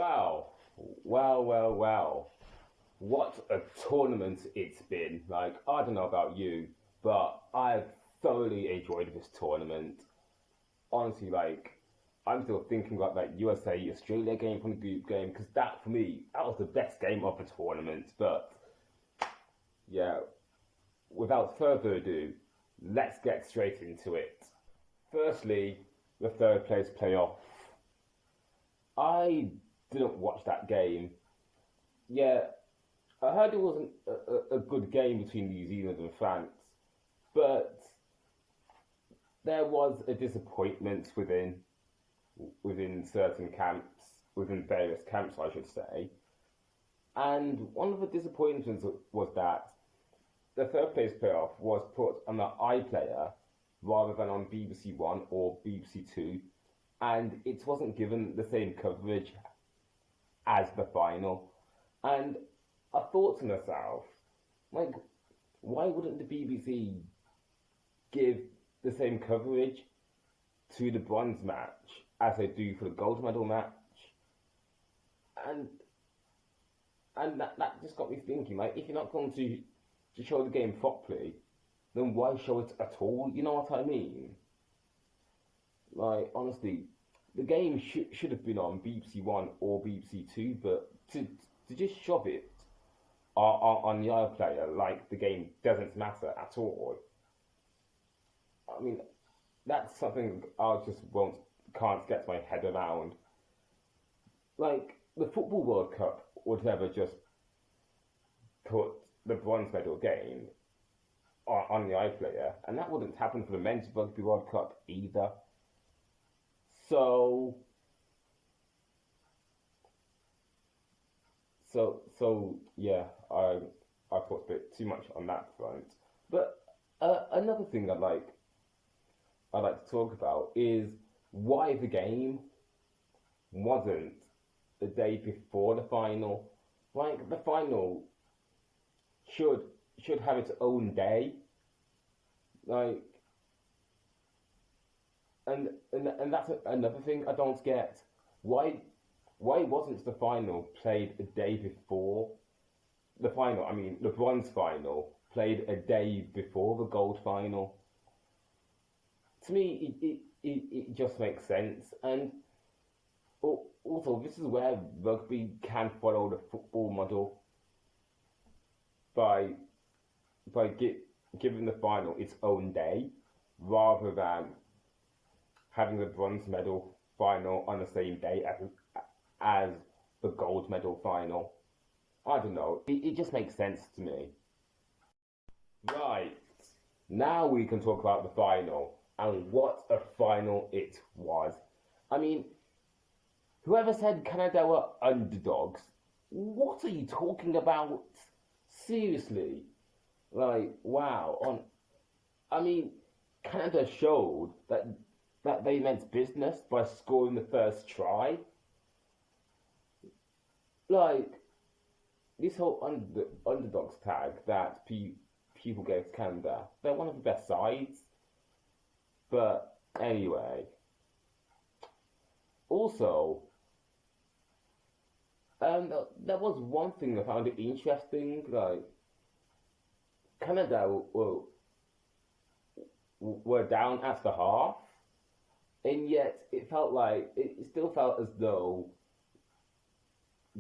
Wow. Well. What a tournament it's been. Like, I don't know about you, but I've thoroughly enjoyed this tournament. Honestly, like, I'm still thinking about that USA Australia game from the group game because that, for me, that was the best game of the tournament. But, yeah, without further ado, let's get straight into it. Firstly, the third place playoff. I didn't watch that game. Yeah, I heard it wasn't a good game between New Zealand and France, but there was a disappointment within certain camps, within various camps, I should say. And one of the disappointments was that the third place playoff was put on the iPlayer rather than on BBC One or BBC Two, and it wasn't given the same coverage as the final. And I thought to myself, like, why wouldn't the BBC give the same coverage to the bronze match as they do for the gold medal match? And that just got me thinking, like, if you're not going to show the game properly, then why show it at all? You know what I mean? Like, honestly, the game should have been on BBC One or BBC Two, but to just shove it on the iPlayer like the game doesn't matter at all. I mean, that's something I just can't get my head around. Like, the Football World Cup would never just put the bronze medal game on the iPlayer, and that wouldn't happen for the Men's Rugby World Cup either. So yeah, I thought a bit too much on that front. But another thing I'd like to talk about is why the game wasn't the day before the final. Like, the final should have its own day. Like, and that's another thing I don't get. Why wasn't the final played a day before the final? I mean, the bronze final played a day before the gold final. To me, it just makes sense. And also, this is where rugby can follow the football model by giving the final its own day rather than having the bronze medal final on the same day as the gold medal final. I don't know. It just makes sense to me. Right. Now we can talk about the final and what a final it was. I mean, whoever said Canada were underdogs, what are you talking about? Seriously. Like, wow. I mean, Canada showed that they meant business by scoring the first try. Like, this whole underdogs tag that people gave to Canada, they're one of the best sides. But anyway, also, there was one thing I found interesting. Like, Canada were down at the half, and yet it still felt as though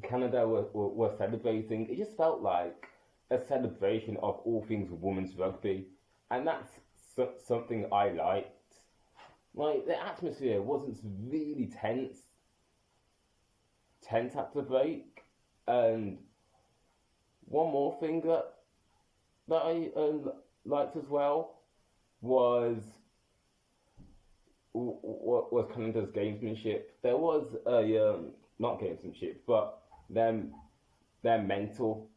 Canada were celebrating. It just felt like a celebration of all things women's rugby, and that's something I liked. Like, the atmosphere wasn't really tense at the break. And one more thing that I liked as well was Canada's gamesmanship. There was not gamesmanship, but their mental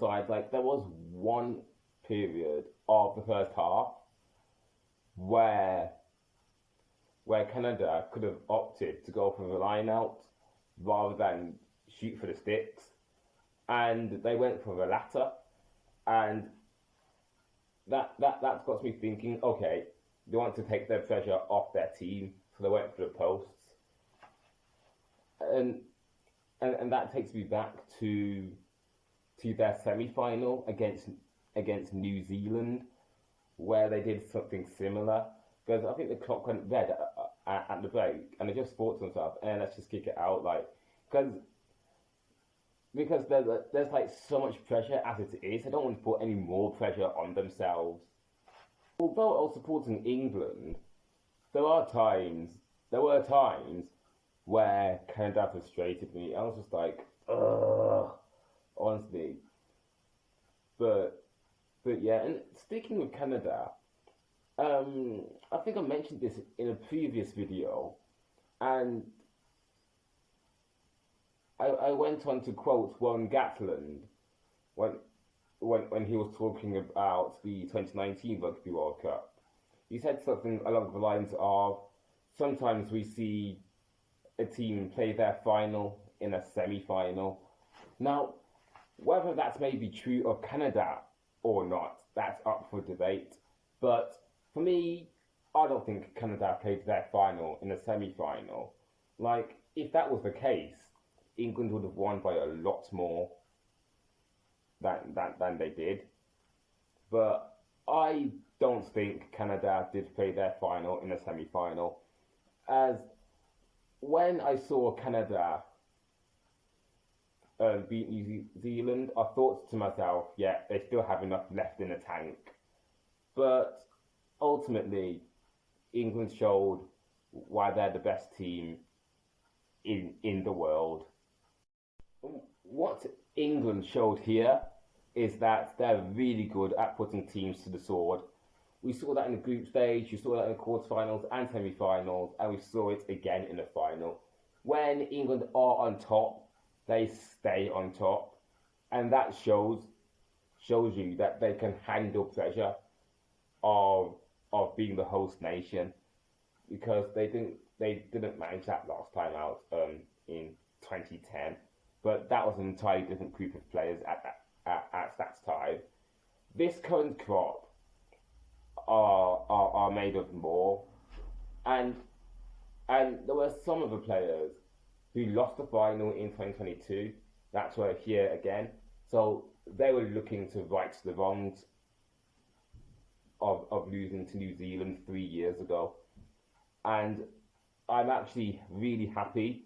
side. Like, there was one period of the first half where Canada could have opted to go for the line out rather than shoot for the sticks, and they went for the latter, and that's got me thinking. Okay, they want to take their pressure off their team, so they went for the posts. and and that takes me back to their semi-final against New Zealand, where they did something similar. Because I think the clock went red at the break, and they just thought to themselves, let's just kick it out, like, because there's like so much pressure as it is. They don't want to put any more pressure on themselves. Although I was supporting England, there were times where Canada frustrated me. I was just like, ugh, honestly. But yeah, and speaking of Canada, I think I mentioned this in a previous video, and I went on to quote Warren Gatland when he was talking about the 2019 Rugby World Cup. He said something along the lines of, sometimes we see a team play their final in a semi-final. Now, whether that's maybe true of Canada or not, that's up for debate. But for me, I don't think Canada played their final in a semi-final. Like, if that was the case, England would have won by a lot more than they did. But I don't think Canada did play their final in a semi-final. As when I saw Canada beat New Zealand, I thought to myself, yeah, they still have enough left in the tank. But ultimately, England showed why they're the best team in the world. What England showed here is that they're really good at putting teams to the sword. We saw that in the group stage, you saw that in the quarterfinals and semi-finals, and we saw it again in the final. When England are on top, they stay on top, and that shows you that they can handle pressure of being the host nation, because they didn't manage that last time out in 2010, but that was an entirely different group of players at that time. This current crop are made of more, and there were some of the players who lost the final in 2022 that were here again, so they were looking to right the wrongs of losing to New Zealand 3 years ago. And I'm actually really happy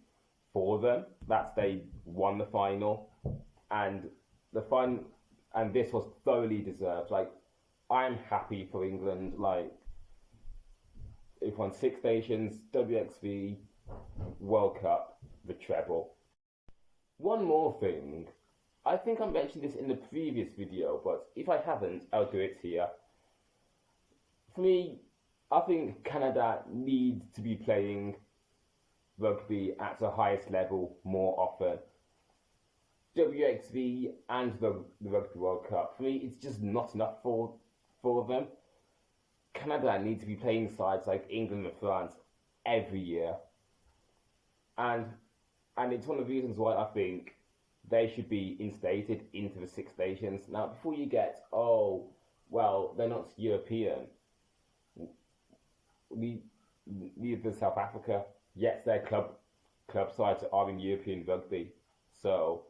for them that they won the final, and this was thoroughly deserved. Like, I'm happy for England. Like, they've won 6 stations, WXV, World Cup, the treble. One more thing, I think I mentioned this in the previous video, but if I haven't, I'll do it here. For me, I think Canada needs to be playing rugby at the highest level more often. WXV and the Rugby World Cup, for me, it's just not enough for them. Canada needs to be playing sides like England and France every year. And it's one of the reasons why I think they should be instated into the 6 nations. Now, before you get, oh, well, they're not European. Neither South Africa, yes, their club sides are in European rugby. So,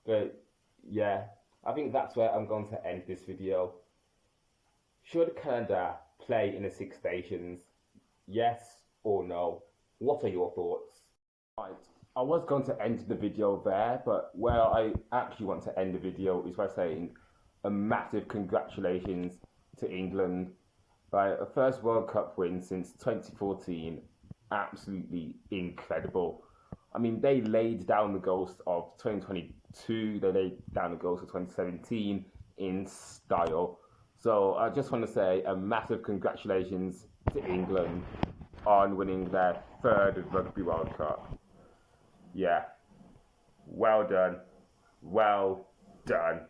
but yeah, I think that's where I'm going to end this video. Should Canada play in the 6 nations? Yes or no? What are your thoughts? Right, I was going to end the video there, but where I actually want to end the video is by saying a massive congratulations to England. By a first World Cup win since 2014, absolutely incredible. I mean, they laid down the ghost of 2022, they laid down the ghost of 2017 in style. So I just want to say a massive congratulations to England on winning their 3rd Rugby World Cup. Yeah, well done, well done.